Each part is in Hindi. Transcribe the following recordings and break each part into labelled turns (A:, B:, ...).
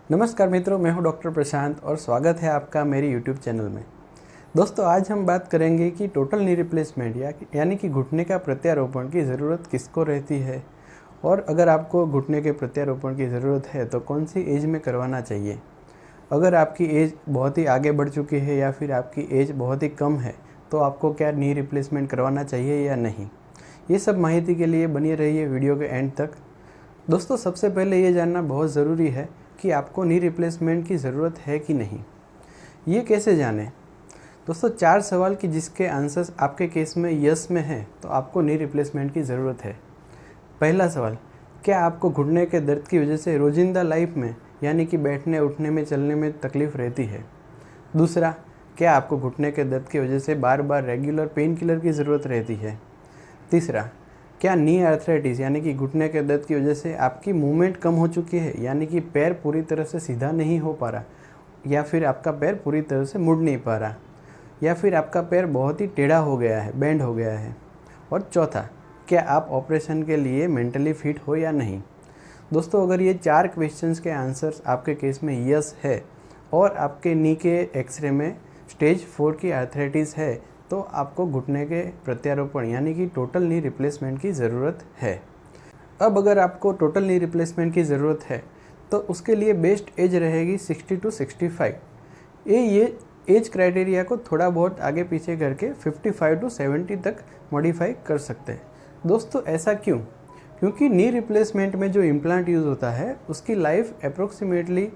A: नमस्कार मित्रों, मैं हूं डॉक्टर प्रशांत और स्वागत है आपका मेरी यूट्यूब चैनल में। दोस्तों, आज हम बात करेंगे कि टोटल नी रिप्लेसमेंट यानी कि घुटने का प्रत्यारोपण की ज़रूरत किसको रहती है, और अगर आपको घुटने के प्रत्यारोपण की ज़रूरत है तो कौन सी एज में करवाना चाहिए। अगर आपकी एज बहुत ही आगे बढ़ चुकी है या फिर आपकी एज बहुत ही कम है तो आपको क्या नी रिप्लेसमेंट करवाना चाहिए या नहीं, ये सब माहिती के लिए बनी रहिए वीडियो के एंड तक। दोस्तों, सबसे पहले ये जानना बहुत ज़रूरी है कि आपको नी रिप्लेसमेंट की ज़रूरत है कि नहीं। ये कैसे जानें? दोस्तों, 4 सवाल कि जिसके आंसर्स आपके केस में यस में है तो आपको नी रिप्लेसमेंट की ज़रूरत है। पहला सवाल, क्या आपको घुटने के दर्द की वजह से रोजिंदा लाइफ में यानी कि बैठने उठने में चलने में तकलीफ़ रहती है। दूसरा, क्या आपको घुटने के दर्द की वजह से बार बार रेगुलर पेन किलर की ज़रूरत रहती है। तीसरा, क्या नी आर्थराइटिस यानी कि घुटने के दर्द की वजह से आपकी मूवमेंट कम हो चुकी है, यानी कि पैर पूरी तरह से सीधा नहीं हो पा रहा, या फिर आपका पैर पूरी तरह से मुड़ नहीं पा रहा, या फिर आपका पैर बहुत ही टेढ़ा हो गया है, बेंड हो गया है। और चौथा, क्या आप ऑपरेशन के लिए मेंटली फिट हो या नहीं। दोस्तों, अगर ये 4 क्वेश्चंस के आंसर्स आपके केस में यस है और आपके नी के एक्सरे में स्टेज 4 की आर्थराइटिस है तो आपको घुटने के प्रत्यारोपण यानी कि टोटल नी रिप्लेसमेंट की ज़रूरत है। अब अगर आपको टोटल नी रिप्लेसमेंट की ज़रूरत है तो उसके लिए बेस्ट एज रहेगी 60 टू 65। ये एज क्राइटेरिया को थोड़ा बहुत आगे पीछे करके 55 टू 70 तक मॉडिफाई कर सकते हैं। दोस्तों, ऐसा क्यों? क्योंकि नी रिप्लेसमेंट में जो इम्प्लांट यूज़ होता है उसकी लाइफ अप्रोक्सीमेटली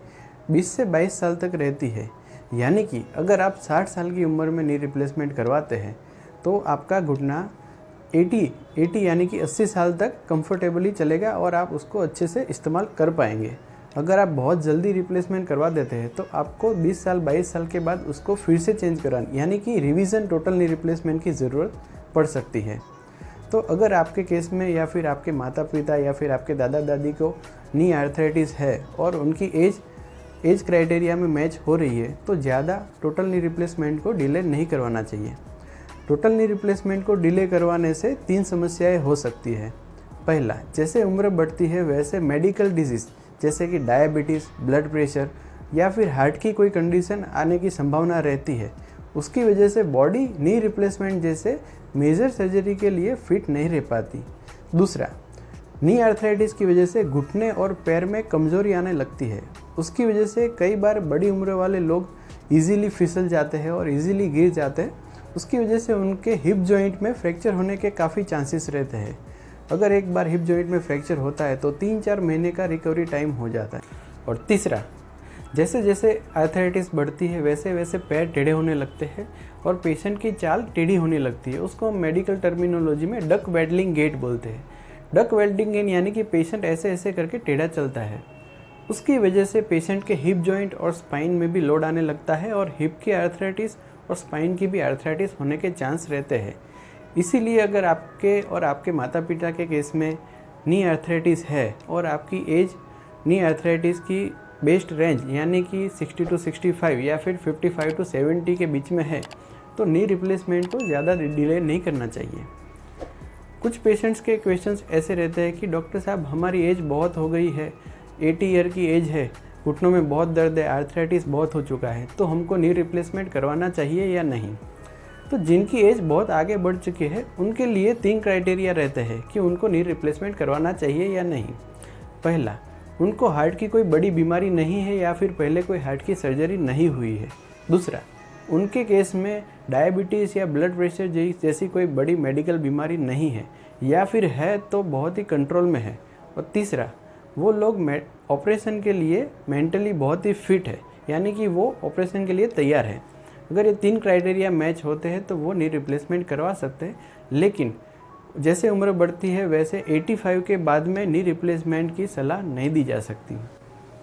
A: 20 से 22 साल तक रहती है। यानी कि अगर आप 60 साल की उम्र में नी रिप्लेसमेंट करवाते हैं तो आपका घुटना 80 यानी कि 80 साल तक कंफर्टेबली चलेगा और आप उसको अच्छे से इस्तेमाल कर पाएंगे। अगर आप बहुत जल्दी रिप्लेसमेंट करवा देते हैं तो आपको 20 साल 22 साल के बाद उसको फिर से चेंज कराना यानी कि रिवीजन टोटल नी रिप्लेसमेंट की ज़रूरत पड़ सकती है। तो अगर आपके केस में या फिर आपके माता पिता या फिर आपके दादा दादी को नी आर्थराइटिस है और उनकी एज क्राइटेरिया में मैच हो रही है तो ज़्यादा टोटल नी रिप्लेसमेंट को डिले नहीं करवाना चाहिए। टोटल नी रिप्लेसमेंट को डिले करवाने से 3 समस्याएं हो सकती है। पहला, जैसे उम्र बढ़ती है वैसे मेडिकल डिजीज़ जैसे कि डायबिटीज़, ब्लड प्रेशर या फिर हार्ट की कोई कंडीशन आने की संभावना रहती है। उसकी वजह से बॉडी नी रिप्लेसमेंट जैसे मेजर सर्जरी के लिए फिट नहीं रह पाती। दूसरा, नी आर्थराइटिस की वजह से घुटने और पैर में कमजोरी आने लगती है। उसकी वजह से कई बार बड़ी उम्र वाले लोग इजीली फिसल जाते हैं और इजीली गिर जाते हैं। उसकी वजह से उनके हिप जॉइंट में फ्रैक्चर होने के काफ़ी चांसेस रहते हैं। अगर एक बार हिप जॉइंट में फ्रैक्चर होता है तो 3-4 महीने का रिकवरी टाइम हो जाता है। और तीसरा, जैसे जैसे आर्थराइटिस बढ़ती है वैसे वैसे पैर टेढ़े होने लगते हैं और पेशेंट की चाल टेढ़ी होने लगती है। उसको हम मेडिकल टर्मिनोलॉजी में डक वेडलिंग गेट बोलते हैं। डक वेल्डिंग यानी कि पेशेंट ऐसे ऐसे करके टेढ़ा चलता है। उसकी वजह से पेशेंट के हिप जॉइंट और स्पाइन में भी लोड आने लगता है और हिप की आर्थराइटिस और स्पाइन की भी आर्थराइटिस होने के चांस रहते हैं। इसीलिए अगर आपके और आपके माता पिता के केस में नी आर्थराइटिस है और आपकी एज नी आर्थराइटिस की बेस्ट रेंज यानी कि 60 टू 65 या फिर 55 टू 70 के बीच में है तो नी रिप्लेसमेंट को ज़्यादा डिले नहीं करना चाहिए। कुछ पेशेंट्स के क्वेश्चंस ऐसे रहते हैं कि डॉक्टर साहब, हमारी एज बहुत हो गई है, 80 ईयर की एज है, घुटनों में बहुत दर्द है, आर्थराइटिस बहुत हो चुका है, तो हमको नी रिप्लेसमेंट करवाना चाहिए या नहीं। तो जिनकी एज बहुत आगे बढ़ चुकी है उनके लिए 3 क्राइटेरिया रहते हैं कि उनको नी रिप्लेसमेंट करवाना चाहिए या नहीं। पहला, उनको हार्ट की कोई बड़ी बीमारी नहीं है या फिर पहले कोई हार्ट की सर्जरी नहीं हुई है। दूसरा, उनके केस में डायबिटीज़ या ब्लड प्रेशर जैसी कोई बड़ी मेडिकल बीमारी नहीं है या फिर है तो बहुत ही कंट्रोल में है। और तीसरा, वो लोग ऑपरेशन के लिए मेंटली बहुत ही फिट है, यानी कि वो ऑपरेशन के लिए तैयार है। अगर ये 3 क्राइटेरिया मैच होते हैं तो वो नी रिप्लेसमेंट करवा सकते हैं। लेकिन जैसे उम्र बढ़ती है वैसे 85 के बाद में नी रिप्लेसमेंट की सलाह नहीं दी जा सकती।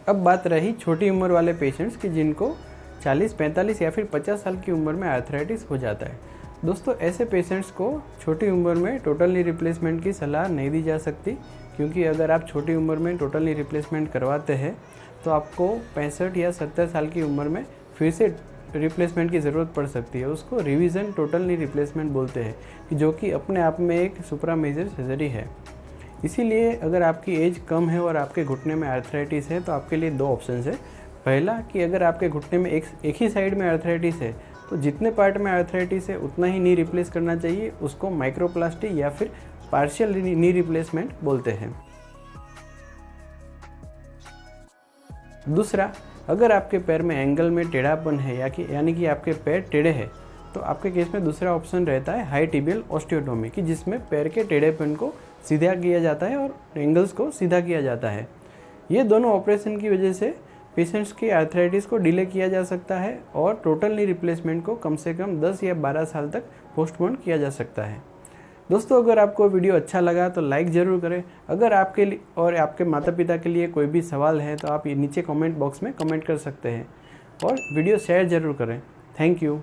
A: अब बात रही छोटी उम्र वाले पेशेंट्स की जिनको 40, 45 या फिर 50 साल की उम्र में आर्थराइटिस हो जाता है। दोस्तों, ऐसे पेशेंट्स को छोटी उम्र में टोटल नी रिप्लेसमेंट की सलाह नहीं दी जा सकती, क्योंकि अगर आप छोटी उम्र में टोटल नी रिप्लेसमेंट करवाते हैं तो आपको 65 या 70 साल की उम्र में फिर से रिप्लेसमेंट की ज़रूरत पड़ सकती है। उसको रिवीजन टोटल नी रिप्लेसमेंट बोलते हैं, जो कि अपने आप में एक सुप्रा मेजर सर्जरी है। इसीलिए अगर आपकी एज कम है और आपके घुटने में आर्थराइटिस है तो आपके लिए दो ऑप्शंस है। पहला कि अगर आपके घुटने में एक ही साइड में आर्थराइटिस है तो जितने पार्ट में आर्थराइटिस है उतना ही नी रिप्लेस करना चाहिए, उसको माइक्रोप्लास्टी या फिर पार्शियल नी रिप्लेसमेंट बोलते हैं। दूसरा, अगर आपके पैर में एंगल में टेढ़ापन है यानी कि आपके पैर टेढ़े हैं तो आपके केस में दूसरा ऑप्शन रहता है हाई टिबियल ऑस्टियोटोमी कि जिसमें पैर के टेढ़ेपन को सीधा किया जाता है और एंगल्स को सीधा किया जाता है। ये दोनों ऑपरेशन की वजह से पेशेंट्स की आर्थराइटिस को डिले किया जा सकता है और टोटल नी रिप्लेसमेंट को कम से कम 10 या 12 साल तक पोस्टपोन किया जा सकता है। दोस्तों, अगर आपको वीडियो अच्छा लगा तो लाइक ज़रूर करें। अगर आपके लिए और आपके माता पिता के लिए कोई भी सवाल है तो आप नीचे कमेंट बॉक्स में कमेंट कर सकते हैं और वीडियो शेयर ज़रूर करें। Thank you.